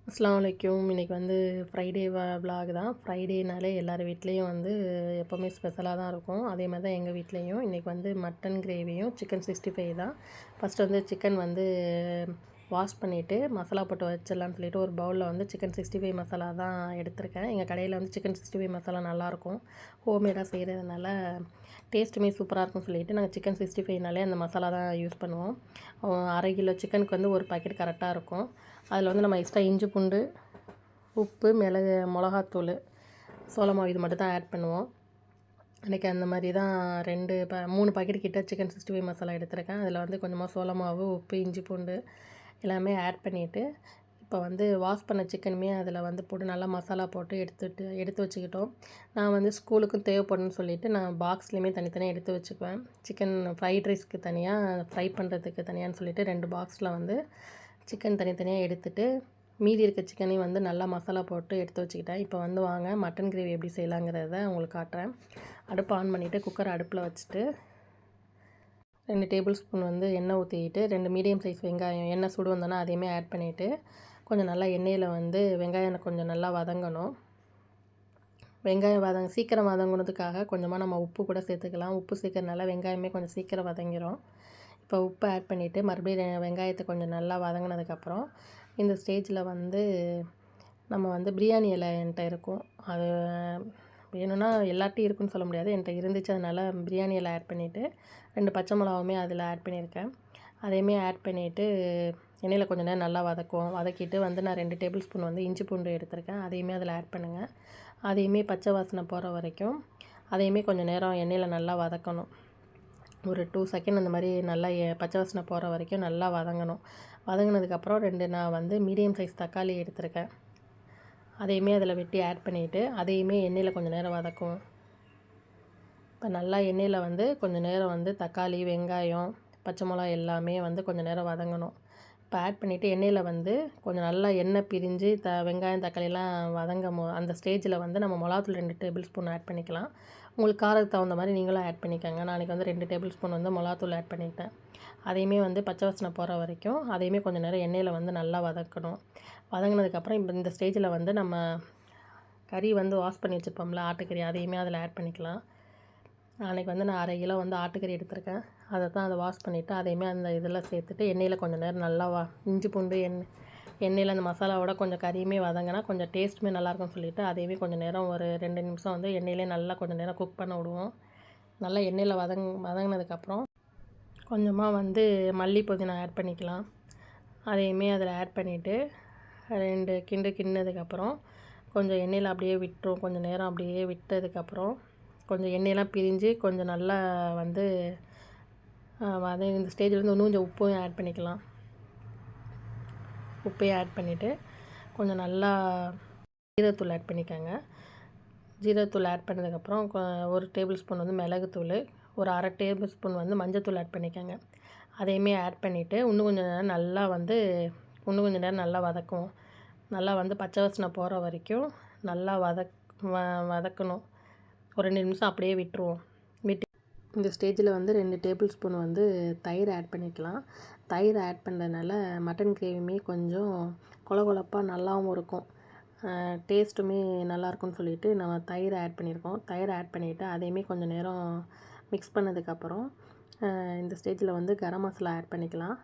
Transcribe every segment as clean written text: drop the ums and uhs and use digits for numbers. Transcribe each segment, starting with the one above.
அஸ்ஸலாமு அலைக்கும். இன்றைக்கி வந்து ஃப்ரைடே விலாக் தான். ஃப்ரைடேனாலே எல்லார் வீட்லேயும் வந்து எப்போவுமே ஸ்பெஷலாக தான் இருக்கும். அதே மாதிரி தான் எங்கள் வீட்லேயும். இன்றைக்கி வந்து மட்டன் கிரேவியும் சிக்கன் 65 தான். ஃபஸ்ட்டு வந்து சிக்கன் வந்து வாஷ் பண்ணிவிட்டு மசாலா போட்டு வச்சிடலான்னு சொல்லிட்டு ஒரு பவுலில் வந்து சிக்கன் 65 மசாலா தான் எடுத்திருக்கேன். எங்கள் கடையில் வந்து சிக்கன் 65 மசாலா நல்லாயிருக்கும். ஹோம்மேடாக செய்கிறதுனால டேஸ்ட்டுமே சூப்பராக இருக்கும்னு சொல்லிட்டு நாங்கள் சிக்கன் 65னாலே அந்த மசாலா தான் யூஸ் பண்ணுவோம். 1/2 கிலோ சிக்கனுக்கு வந்து ஒரு பாக்கெட் கரெக்டாக இருக்கும். அதில் வந்து நம்ம எக்ஸ்ட்ரா இஞ்சி பூண்டு, உப்பு, மிளகு, மிளகாத்தூள், சோள மாவு இது மட்டும் தான் ஆட் பண்ணுவோம். அன்றைக்கி அந்த மாதிரி தான் 3 பாக்கெட் கிட்ட சிக்கன் 65 மசாலா எடுத்திருக்கேன். அதில் வந்து கொஞ்சமாக சோள மாவு, உப்பு, இஞ்சி பூண்டு எல்லாமே ஆட் பண்ணிவிட்டு இப்போ வந்து வாஷ் பண்ண சிக்கனுமே அதில் வந்து போட்டு நல்லா மசாலா போட்டு எடுத்து வச்சுக்கிட்டோம். நான் வந்து ஸ்கூலுக்கும் தேவைப்படும்னு சொல்லிவிட்டு நான் பாக்ஸ்லேயுமே தனித்தனியாக எடுத்து வச்சுக்குவேன். சிக்கன் ஃப்ரைட் ரைஸ்க்கு தனியாக, ஃப்ரை பண்ணுறதுக்கு தனியான்னு சொல்லிட்டு 2 பாக்ஸில் வந்து சிக்கன் தனித்தனியாக எடுத்துகிட்டு மீதி இருக்க சிக்கனையும் வந்து நல்லா மசாலா போட்டு எடுத்து வச்சுக்கிட்டேன். இப்போ வந்து வாங்க மட்டன் கிரேவி எப்படி செய்யலாங்கிறத உங்களுக்கு காட்டுறேன். அடுப்பு ஆன் பண்ணிவிட்டு குக்கர் அடுப்பில் வச்சுட்டு 2 டேபிள் ஸ்பூன் வந்து எண்ணெய் ஊற்றிக்கிட்டு 2 மீடியம் சைஸ் வெங்காயம் எண்ணெய் சுடு வந்தோன்னா அதையுமே ஆட் பண்ணிவிட்டு கொஞ்சம் நல்லா எண்ணெயில் வந்து வெங்காயம் கொஞ்சம் நல்லா வதங்கணும். வெங்காயம் சீக்கிரம் வதங்கினதுக்காக கொஞ்சமாக நம்ம உப்பு கூட சேர்த்துக்கலாம். உப்பு சேர்க்கறதுனால வெங்காயமே கொஞ்சம் சீக்கிரம் வதங்கிடும். இப்போ உப்பு ஆட் பண்ணிவிட்டு மறுபடியும் வெங்காயத்தை கொஞ்சம் நல்லா வதங்கினதுக்கப்புறம் இந்த ஸ்டேஜில் வந்து நம்ம வந்து பிரியாணி இலை என்கிட்ட இருக்கும். அது வேணும்னா எல்லாத்தையும் இருக்குன்னு சொல்ல முடியாது. என்கிட்ட இருந்துச்சு, அதனால் பிரியாணி இலை ஆட் பண்ணிவிட்டு 2 பச்சை மிளகாவுமே அதில் ஆட் பண்ணியிருக்கேன். அதையுமே ஆட் பண்ணிவிட்டு எண்ணெயில் கொஞ்சம் நேரம் நல்லா வதக்கிட்டு வந்து நான் 2 டேபிள் ஸ்பூன் வந்து இஞ்சி பூண்டு எடுத்திருக்கேன். அதையுமே அதில் ஆட் பண்ணுங்கள். அதையுமே பச்சை வாசனை போகிற வரைக்கும் அதையுமே கொஞ்சம் நேரம் எண்ணெயில் நல்லா வதக்கணும். ஒரு 2 செகண்ட் அந்த மாதிரி நல்லா பச்சை வாசனை போகிற வரைக்கும் நல்லா வதங்கணும். வதங்கினதுக்கப்புறம் 2 நான் வந்து மீடியம் சைஸ் தக்காளி எடுத்திருக்கேன். அதையுமே அதில் வெட்டி ஆட் பண்ணிவிட்டு அதையுமே எண்ணெயில் கொஞ்சம் நேரம் வதக்குவோம். இப்போ நல்லா எண்ணெயில் வந்து கொஞ்சம் நேரம் வந்து தக்காளி, வெங்காயம், பச்சை மிளகா எல்லாமே வந்து கொஞ்சம் நேரம் வதங்கணும். இப்போ ஆட் பண்ணிவிட்டு எண்ணெயில் வந்து கொஞ்சம் நல்லா எண்ணெய் பிரிஞ்சு வெங்காயம், தக்காளிலாம் அந்த ஸ்டேஜில் வந்து நம்ம மிளகாத்தூள் 2 டேபிள் ஸ்பூன் ஆட் பண்ணிக்கலாம். உங்களுக்கு காரத்துக்கு தகுந்த மாதிரி நீங்களும் ஆட் பண்ணிக்கோங்க. நான் அன்றைக்கி வந்து 2 டேபிள் ஸ்பூன் வந்து மிளகாத்தூள் ஆட் பண்ணிக்கிட்டேன். அதையுமே வந்து பச்சை வாசனை போகிற வரைக்கும் அதையுமே கொஞ்சம் நேரம் எண்ணெயில் வந்து நல்லா வதக்கணும். வதங்கினதுக்கப்புறம் இப்போ இந்த ஸ்டேஜில் வந்து நம்ம கறி வந்து வாஷ் பண்ணி வச்சுருப்போம்ல ஆட்டுக்கறி, அதையுமே அதில் ஆட் பண்ணிக்கலாம். அன்றைக்கி வந்து நான் 1/2 கிலோ வந்து ஆட்டுக்கறி எடுத்திருக்கேன். அதை வாஷ் பண்ணிவிட்டு அதையுமே அந்த இதில் சேர்த்துட்டு எண்ணெயில் கொஞ்சம் நேரம் நல்லா இஞ்சி பூண்டு எண்ணெயில் அந்த மசாலாவோட கொஞ்சம் கறியுமே வதங்கினா கொஞ்சம் டேஸ்ட்டுமே நல்லாயிருக்கும்னு சொல்லிவிட்டு அதையுமே கொஞ்சம் நேரம் ஒரு 2 நிமிஷம் வந்து எண்ணெயிலே நல்லா கொஞ்சம் நேரம் குக் பண்ண விடுவோம். நல்லா எண்ணெயில் வதங்கினதுக்கப்புறம் கொஞ்சமாக வந்து மல்லி, புதினா ஆட் பண்ணிக்கலாம். அதையுமே அதில் ஆட் பண்ணிவிட்டு 2 கிண்டினதுக்கப்புறம் கொஞ்சம் எண்ணெயில் அப்படியே விட்டுரும். கொஞ்சம் நேரம் அப்படியே விட்டதுக்கப்புறம் கொஞ்சம் எண்ணெயெல்லாம் பிரிஞ்சு கொஞ்சம் நல்லா வந்து இந்த ஸ்டேஜில் வந்து இன்னும் கொஞ்சம் உப்பையும் ஆட் பண்ணிக்கலாம். உப்பையும் ஆட் பண்ணிவிட்டு கொஞ்சம் நல்லா ஜீரகத்தூள் ஆட் பண்ணிக்கோங்க. ஜீரகத்தூள் ஆட் பண்ணதுக்கப்புறம் ஒரு டேபிள் ஸ்பூன் வந்து மிளகுத்தூள், ஒரு 1/2 டேபிள் ஸ்பூன் வந்து மஞ்சத்தூள் ஆட் பண்ணிக்கோங்க. அதையுமே ஆட் பண்ணிவிட்டு இன்னும் கொஞ்சம் நேரம் நல்லா வதக்குவோம். நல்லா வந்து பச்சை வாசனை போகிற வரைக்கும் நல்லா வதக்கணும். ஒரு 2 நிமிஷம் அப்படியே விட்டுருவோம். இந்த ஸ்டேஜில் வந்து 2 டேபிள் ஸ்பூன் வந்து தயிர் ஆட் பண்ணிக்கலாம். தயிர் ஆட் பண்ணுறதுனால மட்டன் கிரேவியுமே கொஞ்சம் கொழப்பாக நல்லாவும் இருக்கும். டேஸ்ட்டுமே நல்லாயிருக்கும்னு சொல்லிவிட்டு நம்ம தயிர் ஆட் பண்ணியிருக்கோம். தயிர் ஆட் பண்ணிவிட்டு அதையுமே கொஞ்சம் நேரம் மிக்ஸ் பண்ணதுக்கப்புறம் இந்த ஸ்டேஜில் வந்து கரம் மசாலா ஆட் பண்ணிக்கலாம்.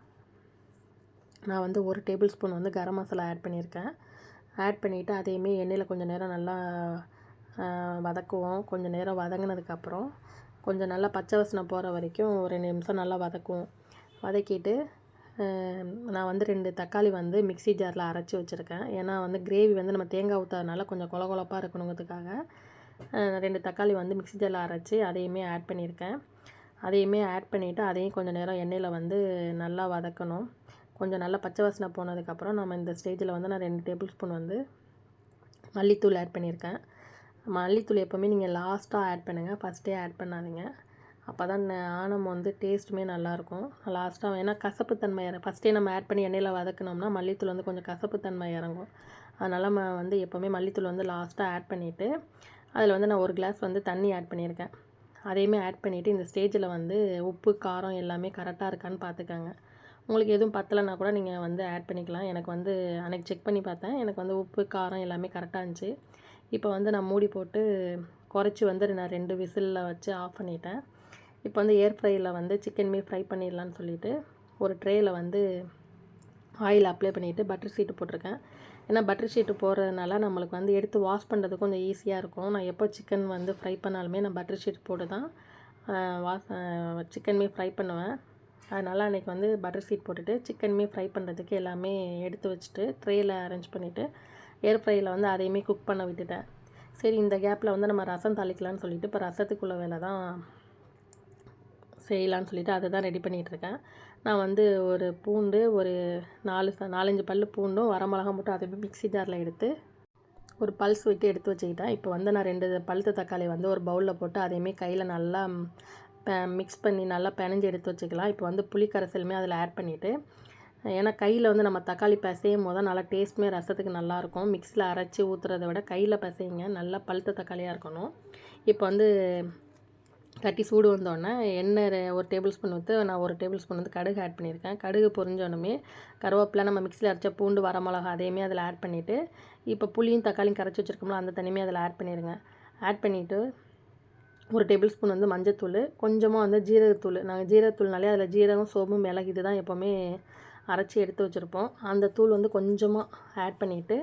நான் வந்து 1 டேபிள் ஸ்பூன் வந்து கரம் மசாலா ஆட் பண்ணியிருக்கேன். ஆட் பண்ணிவிட்டு அதையுமே எண்ணெயில் கொஞ்சம் நேரம் நல்லா வதக்குவோம். கொஞ்சம் நேரம் வதங்கினதுக்கப்புறம் கொஞ்சம் நல்லா பச்சை வாசனை போகிற வரைக்கும் ஒரு 2 நிமிஷம் நல்லா வதக்குவோம். வதக்கிட்டு நான் வந்து 2 தக்காளி வந்து மிக்ஸி ஜாரில் அரைச்சி வச்சுருக்கேன். ஏன்னா வந்து கிரேவி வந்து நம்ம தேங்காய் ஊற்றாதனால கொஞ்சம் கொழப்பாக இருக்கணுங்கிறதுக்காக 2 தக்காளி வந்து மிக்ஸி ஜாரில் அரைச்சி அதையுமே ஆட் பண்ணியிருக்கேன். அதையுமே ஆட் பண்ணிவிட்டு அதையும் கொஞ்சம் நேரம் எண்ணெயில் வந்து நல்லா வதக்கணும். கொஞ்சம் நல்லா பச்சை வாசனை போனதுக்கப்புறம் நம்ம இந்த ஸ்டேஜில் வந்து நான் 2 டேபிள் ஸ்பூன் வந்து மல்லித்தூள் ஆட் பண்ணியிருக்கேன். மல்லித்தூள் எப்போவுமே நீங்கள் லாஸ்ட்டாக ஆட் பண்ணுங்கள், ஃபஸ்ட்டே ஆட் பண்ணாதீங்க. அப்போ தான் ஆனம் வந்து டேஸ்ட்டுமே நல்லாயிருக்கும். லாஸ்ட்டாக ஏன்னா கசப்புத்தன்மை ஃபஸ்ட்டே நம்ம ஆட் பண்ணி எண்ணெயில் வதக்கினோம்னா மல்லித்தூள் வந்து கொஞ்சம் கசப்புத்தன்மை இறங்கும். அதனால் நம்ம வந்து எப்போவுமே மல்லித்தூள் வந்து லாஸ்ட்டாக ஆட் பண்ணிவிட்டு அதில் வந்து நான் 1 கிளாஸ் வந்து தண்ணி ஆட் பண்ணியிருக்கேன். அதையுமே ஆட் பண்ணிவிட்டு இந்த ஸ்டேஜில் வந்து உப்பு, காரம் எல்லாமே கரெக்டாக இருக்கான்னு பார்த்துக்கோங்க. உங்களுக்கு எதுவும் பத்தலைன்னா கூட நீங்கள் வந்து ஆட் பண்ணிக்கலாம். எனக்கு வந்து அன்றைக்கி செக் பண்ணி பார்த்தேன். எனக்கு வந்து உப்பு, காரம் எல்லாமே கரெக்டாக இருந்துச்சு. இப்போ வந்து நான் மூடி போட்டு குறைச்சி வந்து நான் 2 விசிலில் வச்சு ஆஃப் பண்ணிட்டேன். இப்போ வந்து ஏர் ஃப்ரையில் வந்து சிக்கன் மீட் ஃப்ரை பண்ணிடலான்னு சொல்லிவிட்டு ஒரு ட்ரேயில் வந்து ஆயில் அப்ளை பண்ணிவிட்டு பட்டர் ஷீட்டு போட்டிருக்கேன். ஏன்னா பட்டர் ஷீட்டு போடுறதுனால நம்மளுக்கு வந்து எடுத்து வாஷ் பண்ணுறது கொஞ்சம் ஈஸியாக இருக்கும். நான் எப்போ சிக்கன் வந்து ஃப்ரை பண்ணாலுமே நான் பட்டர் ஷீட் போட்டு தான் சிக்கன் மீட் ஃப்ரை பண்ணுவேன். அதனால் அன்றைக்கி வந்து பட்டர் ஷீட் போட்டுட்டு சிக்கன் மீட் ஃப்ரை பண்ணுறதுக்கு எல்லாமே எடுத்து வச்சுட்டு ட்ரேயில் அரேஞ்ச் பண்ணிவிட்டு ஏர் ஃப்ரையில் வந்து அதையுமே குக் பண்ண விட்டுட்டேன். சரி, இந்த கேப்பில் வந்து நம்ம ரசம் தாளிக்கலான்னு சொல்லிவிட்டு இப்போ ரசத்துக்குள்ள வேலை தான் செய்யலான்னு சொல்லிவிட்டு அதை தான் ரெடி பண்ணிகிட்ருக்கேன். நான் வந்து ஒரு பூண்டு, ஒரு 4-5 பல் பூண்டும், வரமிளகா மட்டும் அதுவே மிக்ஸி ஜாரில் எடுத்து ஒரு பல்ஸ் விட்டு எடுத்து வச்சுக்கிட்டேன். இப்போ வந்து நான் 2 பழுத்த தக்காளி வந்து ஒரு பவுலில் போட்டு அதையுமே கையில் நல்லா மிக்ஸ் பண்ணி நல்லா பெனஞ்சு எடுத்து வச்சுக்கலாம். இப்போ வந்து புளி கரைசலுமே அதில் ஆட் பண்ணிவிட்டு, ஏன்னா கையில் வந்து நம்ம தக்காளி பிசையும் போது நல்லா டேஸ்ட்டுமே ரசத்துக்கு நல்லாயிருக்கும். மிக்ஸியில் அரைச்சி ஊற்றுறத விட கையில் பிசைங்க, நல்லா பழுத்த தக்காளியாக இருக்கணும். இப்போ வந்து தட்டி சூடு வந்தோடனே எண்ணெய் ஒரு டேபிள் ஸ்பூன் ஊற்றி நான் ஒரு டேபிள் ஸ்பூன் வந்து கடுகு ஆட் பண்ணியிருக்கேன். கடுகு பொரிஞ்சோடனே கருவேப்பிலை, நம்ம மிக்ஸியில் அரைச்ச பூண்டு, வரமிளகா அதையுமே அதில் ஆட் பண்ணிவிட்டு, இப்போ புளியும் தக்காளியும் கரைச்சி வச்சுருக்கோம்ல அந்த தண்ணியுமே அதில் ஆட் பண்ணிடுங்க. ஆட் பண்ணிவிட்டு ஒரு டேபிள் ஸ்பூன் வந்து மஞ்சத்தூள், கொஞ்சமாக வந்து ஜீரகத்தூள். நாங்கள் ஜீரகத்தூள்னாலே அதில் ஜீரகம், சோம்பு, மிளகு இது தான் எப்போவுமே அரைச்சி எடுத்து வச்சுருப்போம். அந்த தூள் வந்து கொஞ்சமாக ஆட் பண்ணிவிட்டு,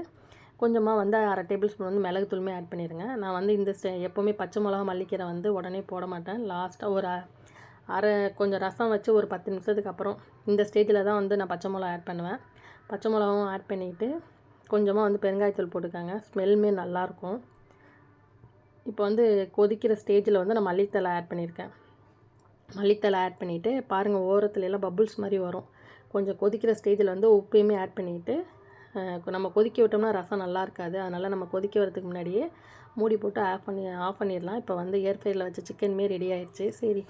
கொஞ்சமாக வந்து 1/2 டேபிள் ஸ்பூன் வந்து மிளகுத்தூளுமே ஆட் பண்ணிடுங்க. நான் வந்து இந்த எப்போவுமே பச்சை மிளகா, மல்லிக்கீரை வந்து உடனே போட மாட்டேன். லாஸ்ட்டாக ஒரு கொஞ்சம் ரசம் வச்சு ஒரு 10 நிமிஷத்துக்கு அப்புறம் இந்த ஸ்டேஜில் தான் வந்து நான் பச்சை மிளகா ஆட் பண்ணுவேன். பச்சை மிளகாவும் ஆட் பண்ணிவிட்டு கொஞ்சமாக வந்து பெருங்காயத்தூள் போட்டுக்காங்க, ஸ்மெல்லுமே நல்லாயிருக்கும். இப்போ வந்து கொதிக்கிற ஸ்டேஜில் வந்து நான் மல்லித்தழை ஆட் பண்ணியிருக்கேன். மல்லித்தழை ஆட் பண்ணிவிட்டு பாருங்கள், ஓரத்துலலாம் பபுள்ஸ் மாதிரி வரும். கொஞ்சம் கொதிக்கிற ஸ்டேஜில் வந்து உப்பையுமே ஆட் பண்ணிவிட்டு, நம்ம கொதிக்க விட்டோம்னா ரசம் நல்லா இருக்காது. அதனால் நம்ம கொதிக்க வரதுக்கு முன்னாடியே மூடி போட்டு ஆஃப் பண்ணிடலாம். இப்போ வந்து ஏர் ஃப்ரையில் வச்ச சிக்கனுமே ரெடி ஆயிடுச்சு. சரி,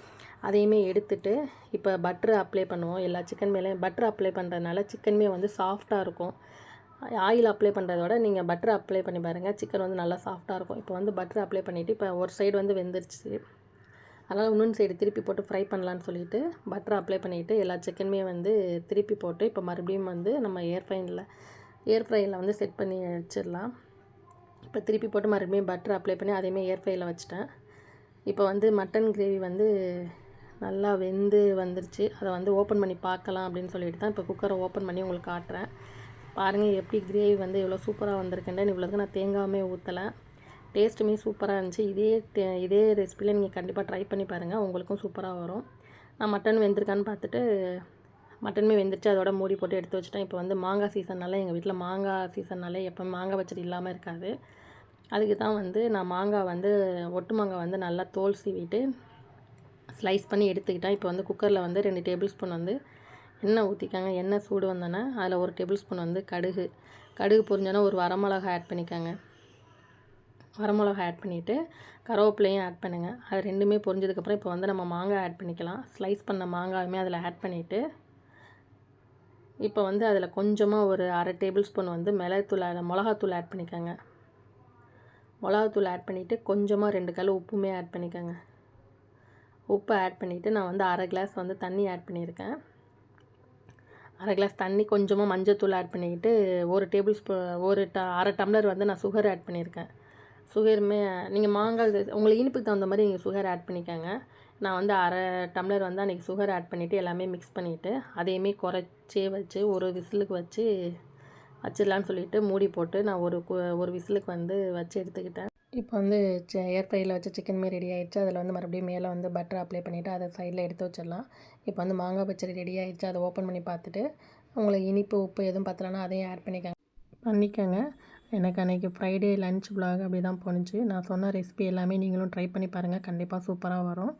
அதையுமே எடுத்துட்டு இப்போ பட்டர் அப்ளை பண்ணுவோம். எல்லா சிக்கன் மேலேயும் பட்டர் அப்ளை பண்ணுறதுனால சிக்கனுமே வந்து சாஃப்டாக இருக்கும். ஆயில் அப்ளை பண்ணுறத விட நீங்கள் பட்டர் அப்ளை பண்ணி பாருங்கள், சிக்கன் வந்து நல்லா சாஃப்டாக இருக்கும். இப்போ வந்து பட்டர் அப்ளை பண்ணிவிட்டு இப்போ ஒரு சைடு வந்து வெந்துருச்சு, அதனால் இன்னொன்று சைடு திருப்பி போட்டு ஃப்ரை பண்ணலான்னு சொல்லிவிட்டு பட்டர் அப்ளை பண்ணிவிட்டு எல்லா சிக்கனுமே வந்து திருப்பி போட்டு இப்போ மறுபடியும் வந்து நம்ம ஏர் ஃப்ரையில் வந்து செட் பண்ணி வச்சிடலாம். இப்போ திருப்பி போட்டு மறுபடியும் பட்டர் அப்ளை பண்ணி அதையுமே ஏர் ஃப்ரையில் வச்சுட்டேன். இப்போ வந்து மட்டன் கிரேவி வந்து நல்லா வெந்து வந்துருச்சு. அதை வந்து ஓப்பன் பண்ணி பார்க்கலாம் அப்படின்னு சொல்லிட்டு தான் இப்போ குக்கரை ஓப்பன் பண்ணி உங்களுக்கு காட்டுறேன். பாருங்கள் எப்படி கிரேவி வந்து எவ்வளோ சூப்பராக வந்திருக்குன்னு. இவ்வளோக்கு நான் தேங்காயுமே ஊற்றலை, டேஸ்ட்டுமே சூப்பராக இருந்துச்சு. இதே ரெசிபியில் நீங்கள் கண்டிப்பாக ட்ரை பண்ணி பாருங்கள், உங்களுக்கும் சூப்பராக வரும். நான் மட்டன் வெந்திருக்கான்னு பார்த்துட்டு மட்டனுமே வெந்துருச்சு, அதோட மூடி போட்டு எடுத்து வச்சுட்டேன். இப்போ வந்து மாங்காய் சீசன்னால எங்கள் வீட்டில் மாங்காய் சீசன்னாலே எப்போ மாங்காய் பச்சடி இல்லாமல் இருக்காது. அதுக்கு தான் வந்து நான் மாங்காய் வந்து ஒட்டு மாங்காய் வந்து நல்லா தோல் சீவிட்டு ஸ்லைஸ் பண்ணி எடுத்துக்கிட்டேன். இப்போ வந்து குக்கரில் வந்து 2 டேபிள் ஸ்பூன் வந்து எண்ணெய் ஊற்றிக்காங்க. எண்ணெய் சூடு வந்தோன்னே அதில் 1 டேபிள் ஸ்பூன் வந்து கடுகு பொரிஞ்சோன்னா ஒரு வரமிளகா ஆட் பண்ணிக்காங்க. வரமிளகா ஆட் பண்ணிவிட்டு கருவேப்பிலையும் ஆட் பண்ணுங்கள். அது ரெண்டுமே பொரிஞ்சதுக்கப்புறம் இப்போ வந்து நம்ம மாங்காய் ஆட் பண்ணிக்கலாம். ஸ்லைஸ் பண்ண மாங்காயுமே அதில் ஆட் பண்ணிவிட்டு இப்போ வந்து அதில் கொஞ்சமாக ஒரு 1/2 டேபிள் ஸ்பூன் வந்து மிளகாத்தூள் ஆட் பண்ணிக்கோங்க. மிளகாத்தூள் ஆட் பண்ணிவிட்டு கொஞ்சமாக 2 கல் உப்புமே ஆட் பண்ணிக்கோங்க. உப்பு ஆட் பண்ணிவிட்டு நான் வந்து 1/2 கிளாஸ் வந்து தண்ணி ஆட் பண்ணியிருக்கேன். 1/2 கிளாஸ் தண்ணி, கொஞ்சமாக மஞ்சத்தூள் ஆட் பண்ணிக்கிட்டு 1 டேபிள் ஸ்பூன் 1/2 டம்ளர் வந்து நான் சுகர் ஆட் பண்ணியிருக்கேன். சுகருமே நீங்கள் மாங்காய் உங்களுக்கு இனிப்புக்கு தகுந்த மாதிரி நீங்கள் சுகர் ஆட் பண்ணிக்கோங்க. நான் வந்து 1/2 டம்ளர் வந்து அன்றைக்கி சுகர் ஆட் பண்ணிவிட்டு எல்லாமே மிக்ஸ் பண்ணிவிட்டு அதையுமே குறைச்சே வச்சு ஒரு விசிலுக்கு வச்சிடலான்னு சொல்லிவிட்டு மூடி போட்டு நான் ஒரு விசிலுக்கு வந்து வச்சு எடுத்துக்கிட்டேன். இப்போ வந்து ஏர் ஃப்ரையில் வச்ச சிக்கனுமே ரெடி ஆகிடுச்சு. அதில் வந்து மறுபடியும் மேலே வந்து பட்டர் அப்ளை பண்ணிவிட்டு அதை சைடில் எடுத்து வச்சிடலாம். இப்போ வந்து மாங்காய் பச்சடி ரெடி ஆகிடுச்சு. அதை ஓப்பன் பண்ணி பார்த்துட்டு உங்களுக்கு இனிப்பு, உப்பு எதுவும் பத்தலைன்னா அதையும் ஆட் பண்ணிக்கோங்க. எனக்கு அன்றைக்கி ஃப்ரைடே லன்ச் vlog அப்படி தான் போணுச்சு. நான் சொன்ன ரெசிபி எல்லாமே நீங்களும் ட்ரை பண்ணி பாருங்கள், கண்டிப்பாக சூப்பராக வரும்.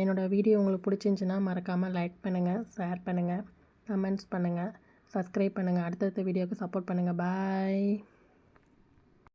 என்னோடய வீடியோ உங்களுக்கு பிடிச்சிருந்துச்சின்னா மறக்காமல் லைக் பண்ணுங்கள், ஷேர் பண்ணுங்கள், கமெண்ட்ஸ் பண்ணுங்கள், சப்ஸ்கிரைப் பண்ணுங்கள். அடுத்தடுத்த வீடியோவுக்கு சப்போர்ட் பண்ணுங்கள். பாய்.